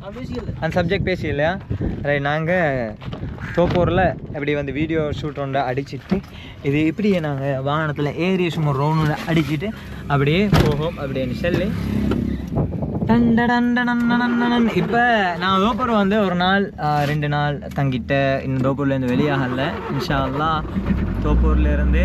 அந்த சப்ஜெக்ட் பேசி இல்லையா ரைட். நாங்கள் தோப்பூரில் இப்படி வந்து வீடியோ ஷூட் ஒன்று அடிச்சுட்டு இது இப்படியே நாங்கள் வாகனத்தில் ஏறி சும்மா ரவுண்டு அடிச்சுட்டு அப்படியே போகும் அப்படின்னு சொல்லி இப்போ நான் தோப்பூர் வந்து ஒரு நாள் 2 நாள் தங்கிட்ட. இன்னும் தோப்பூர்லேருந்து வெளியாகல. இன்ஷா அல்லாஹ் தோப்பூர்லேருந்து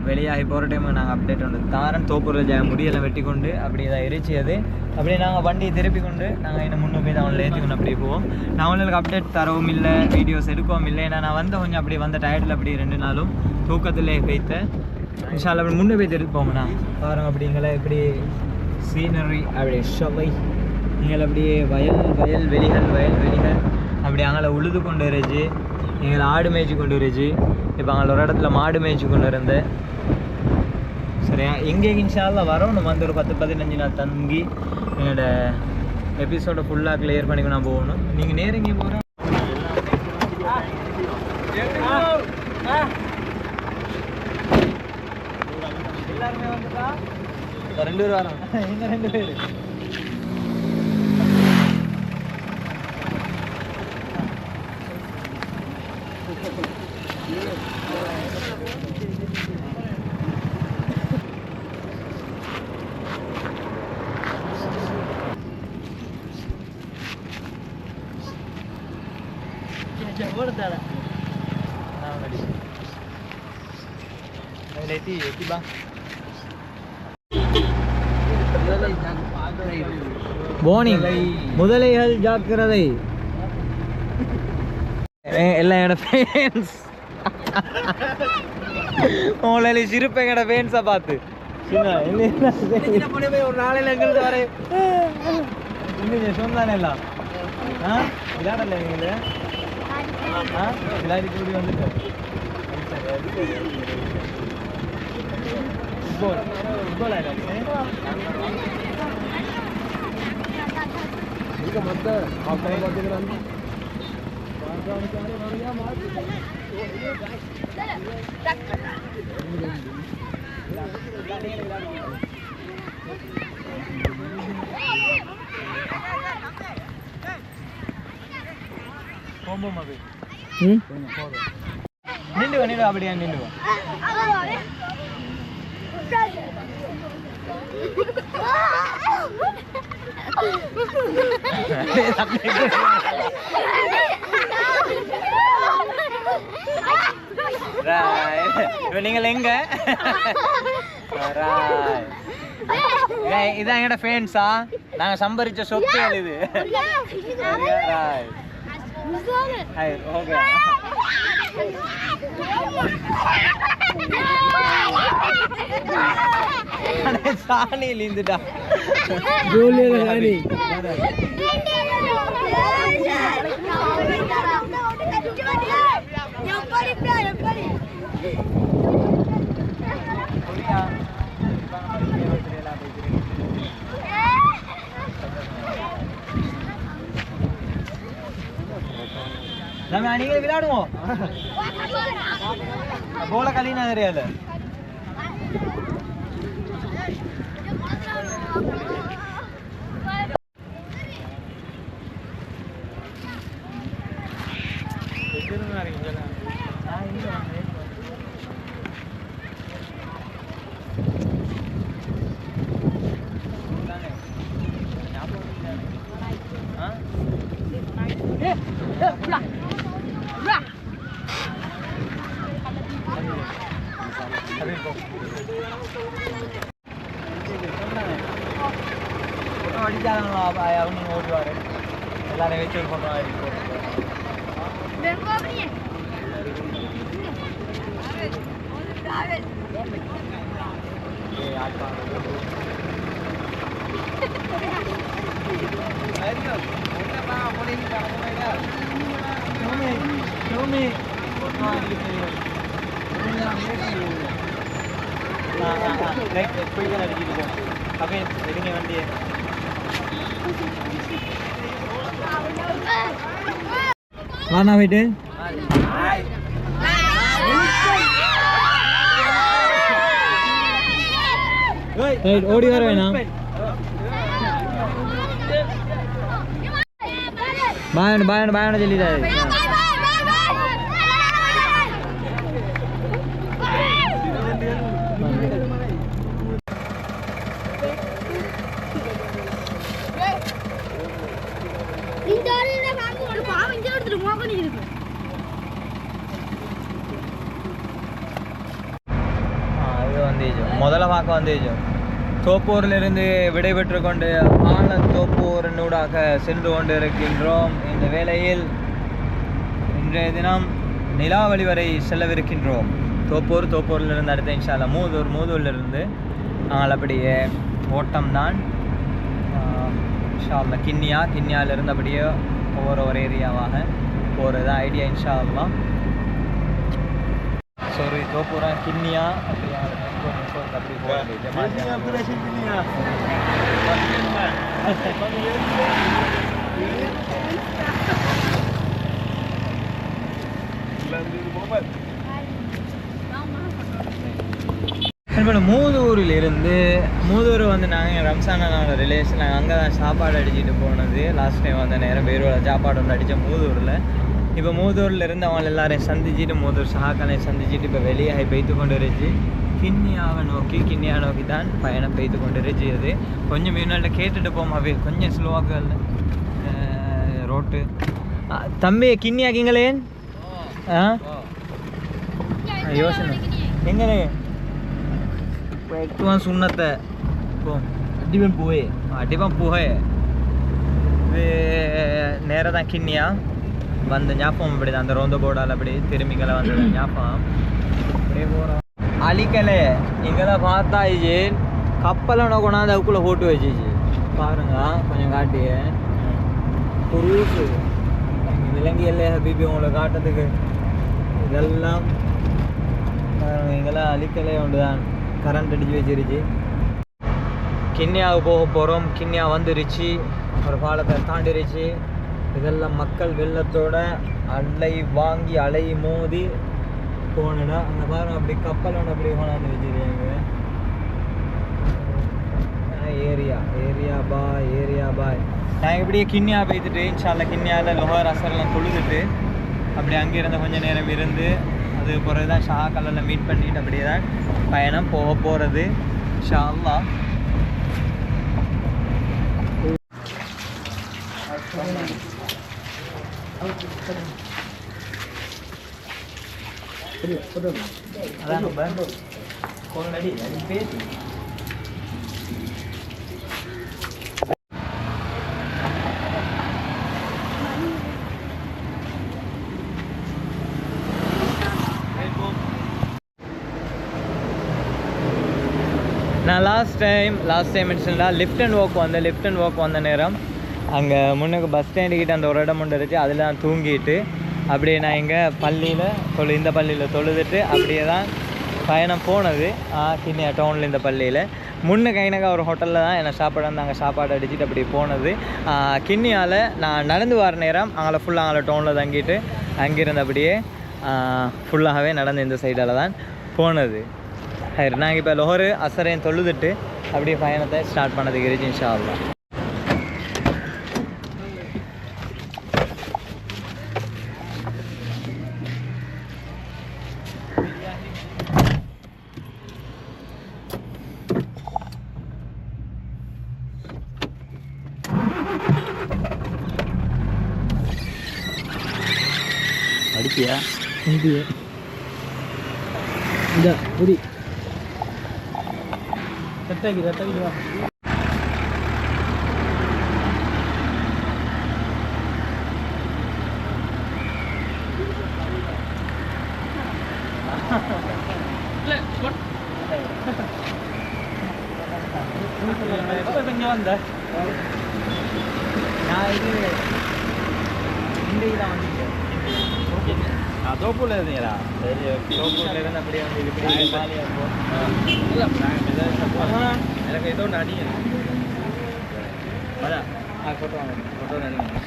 வெளியாகி போகிற டைம் நாங்கள் அப்டேட் ஒன்று தாரன். தோப்பூரில் முடியெல்லாம் வெட்டி கொண்டு அப்படி தான் எரிச்சியது. அப்படியே நாங்கள் வண்டியை திருப்பி கொண்டு நாங்கள் இன்னும் முன்னே போய் அவங்களை ஏற்றிக்கொண்டு அப்படியே போவோம். நான் அவங்களுக்கு அப்டேட் தரவும் இல்லை, வீடியோஸ் எடுக்கவும் இல்லை. ஏன்னா நான் வந்து கொஞ்சம் அப்படி வந்த டயர்டில் அப்படி 2 நாளும் தூக்கத்திலே போய்த்தேன். இன்ஷா அல்லாஹ் அப்படி முன்னே போய் எடுப்போம்ண்ணா பாருங்க. அப்படிங்களா இப்படி சீனரி அப்படியே ஷவை நீங்கள் அப்படியே வயல் வெளிகள் அப்படி அங்கே உழுது கொண்டு இருந்துச்சு. எங்களை ஆடு மேய்ச்சி கொண்டு இருந்துச்சு. இப்போ அங்கே ஒரு இடத்துல மாடு மேய்ச்சி கொண்டு இருந்தேன். சரியா எங்கே இன்ஷா அல்லாஹ் வரணும். வந்து ஒரு 10-15 நாள் தங்கி என்னோட எபிசோடை ஃபுல்லாக கிளியர் பண்ணி நான் போகணும். நீங்கள் நேரம் எங்கே போகிறோம் எல்லாருமே வந்துட்டா 2 பேர் வரோம். எங்க 2 பேர் முதலைகள் ஜாக்கிரதை. எல்லாம் என்னோட ஃபேன்ஸ் உங்களை சிரிப்பு எங்கட ஃபேன்ஸை பார்த்து ஒரு நாளையில் எங்களுக்கு வர சொன்னானே எல்லாம் விளையாடல எங்களை விளையாடி கூடி வந்துட்டு ஃபுட்பால் ஆயிடுச்சு. நின்று அப்படியா நின்று நீங்கள் எங்க இதான் எங்கட ஃபேன்ஸா நாங்க சம்பரிச்ச சொத்து இது. ஓகே சாணியில் இருந்துட்டா நீங்கள் விளையாடுவோம் போல கலினா தெரியாது. அடிச்சாங்களா அவங்க ஓடுவாரு எல்லாரும் வச்சு பண்ணுவாங்க. எடுங்க வண்டியை வாண்ணா போயிட்டு ஓடி வர வேணாம். பாயன சொல்லிட்டாரு. முதல்ல பார்க்க வந்தேஜோ தோப்பூரிலிருந்து விடைபெற்று கொண்டு ஆலத்தோப்பூரினூடாக சென்று கொண்டு இருக்கின்றோம். இந்த வேளையில் இன்றைய தினம் நிலாவளி வரை செல்லவிருக்கின்றோம். தோப்பூரிலிருந்து அடுத்த இன்ஷால்லா மூதூரிலிருந்து நாங்கள் அப்படியே ஓட்டம்தான் இன்ஷால்லா. கிண்ணியாவிலிருந்து அப்படியே ஒவ்வொரு ஏரியாவாக போகிறது ஐடியா இன்ஷால்லா. sorry தோப்பூரா கிண்ணியா அப்படியே அப்படி போகிறது. மூதூர் வந்து நாங்கள் ரம்சானோட ரிலேஷன், நாங்கள் அங்கே தான் சாப்பாடு அடிச்சுட்டு போனது. லாஸ்ட் டைம் வந்த நேரம் பேரோட சாப்பாடு வந்து அடித்தோம் மூதூரில். இப்போ மூதூரில் அவங்க எல்லாரையும் சந்திச்சுட்டு மூதூர் சஹாக்களை சந்திச்சுட்டு இப்போ வெளியே பெய்து கொண்டு இருந்துச்சு. கிண்ணியா நோக்கி தான் பயணம் பெய்து கொண்டு இருந்துச்சு. அது கொஞ்சம் முன்னாடி கேட்டுட்டு போமாவே கொஞ்சம் ஸ்லோவாக இல்லை ரோட்டு. தம்பி கிண்ணியாக்கிங்களே யோசனை எங்கே எட்டுவான் சுண்ணத்தை அடிப்பான் பூவே நேராக தான் கிண்ணியா வந்த ஞாபகம் அப்படி தான். அந்த ரோந்த போர்டால் அப்படி திரும்பிக்கலை வந்தது ஞாபகம். அப்படியே போகிறோம் அழிக்கலை. இங்கே தான் பார்த்தா இது கப்பலை கொண்டாந்து அதுக்குள்ளே போட்டு வச்சிச்சு பாருங்க. கொஞ்சம் காட்டிய குரூஸு விலங்கி இல்லை ஹபீபி உங்களை காட்டுறதுக்கு இதெல்லாம் இங்கெல்லாம் அழிக்கலை ஒன்று தான் கரண்ட் அடித்து வச்சிருச்சு. கிண்ணியாவுக்கு போக போகிறோம். கிண்ணியா வந்துருச்சு, ஒரு பாலத்தை தாண்டிருச்சு. இதெல்லாம் மக்கள் வெள்ளத்தோட அலை மோதி போனடா. அங்கே பாருங்க அப்படி கப்பலோட அப்படி கொண்டாந்து வச்சிருக்காங்க. ஏரியா பாய் நாங்கள் இப்படியே கிண்ணியா போய்த்துட்டு இன்ஷால்லா கிண்ணியாவில் லோஹர் அசர்லாம் தொழுதுட்டு அப்படி அங்கேருந்து கொஞ்சம் நேரம் இருந்து அது பிறகு தான் ஷஹாக்கல்லில் மீட் பண்ணிட்டு அப்படியே தான் பயணம் போகிறது இன்ஷா அல்லாஹ். நான் லாஸ்ட் டைம் மென்ஷன்டா லிஃப்ட் அண்ட் வாக் வந்த நேரம் அங்கே முன்னுக்கு பஸ் ஸ்டாண்டுக்கிட்ட அந்த ஒரு இடம் ஒன்று இருந்துச்சு. அதில் தான் தூங்கிட்டு அப்படியே நான் இங்கே இந்த பள்ளியில் தொழுதுட்டு அப்படியே தான் பயணம் போனது. கிண்ணியா டவுனில் இந்த பள்ளியில் முன்னுக்கு ஒரு ஹோட்டலில் தான் என்னை சாப்பாடு வந்து அங்கே சாப்பாடு அடிச்சுட்டு அப்படி போனது. கிண்ணியாவில் நான் நடந்து வர நேரம் அங்கே டவுனில் தங்கிட்டு அங்கிருந்து அப்படியே ஃபுல்லாகவே நடந்து இந்த சைடால் தான் போனது. நாங்கள் இப்போ லோஹர் அசரையும் தொழுதுட்டு அப்படியே பயணத்தை ஸ்டார்ட் பண்ணதுக்கு இருந்துச்சு இன்ஷா அல்லாஹ். அடிப்பியா இந்த புரி ரத்தாக்கி வா. இங்கே வந்த நான் இது இன்றைக்கு தான் வந்துட்டேன். ஓகே தோப்பூரில் இருந்தீங்களா? சரி தோப்பூரில் இருந்து அப்படியே வந்து இப்படி ஜாலியாக இருக்கும். எனக்கு ஏதோ ஒன்று அடிங்க அதான் ஃபோட்டோ அடிங்க.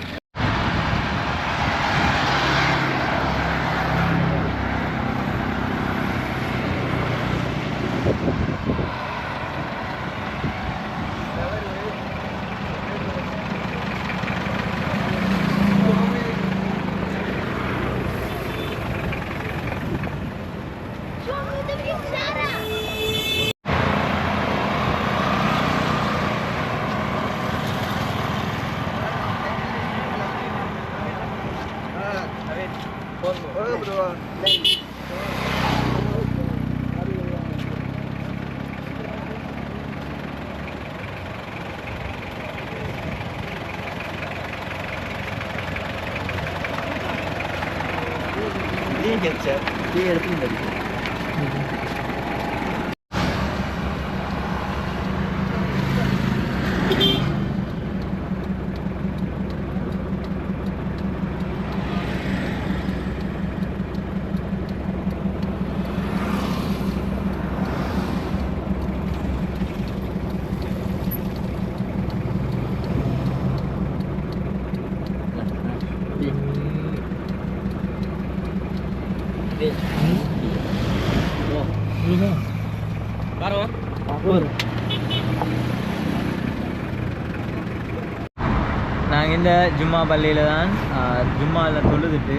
நாங்கள் இந்த ஜும்மா பள்ளியில் தான் ஜும்மாவில் தொழுதுட்டு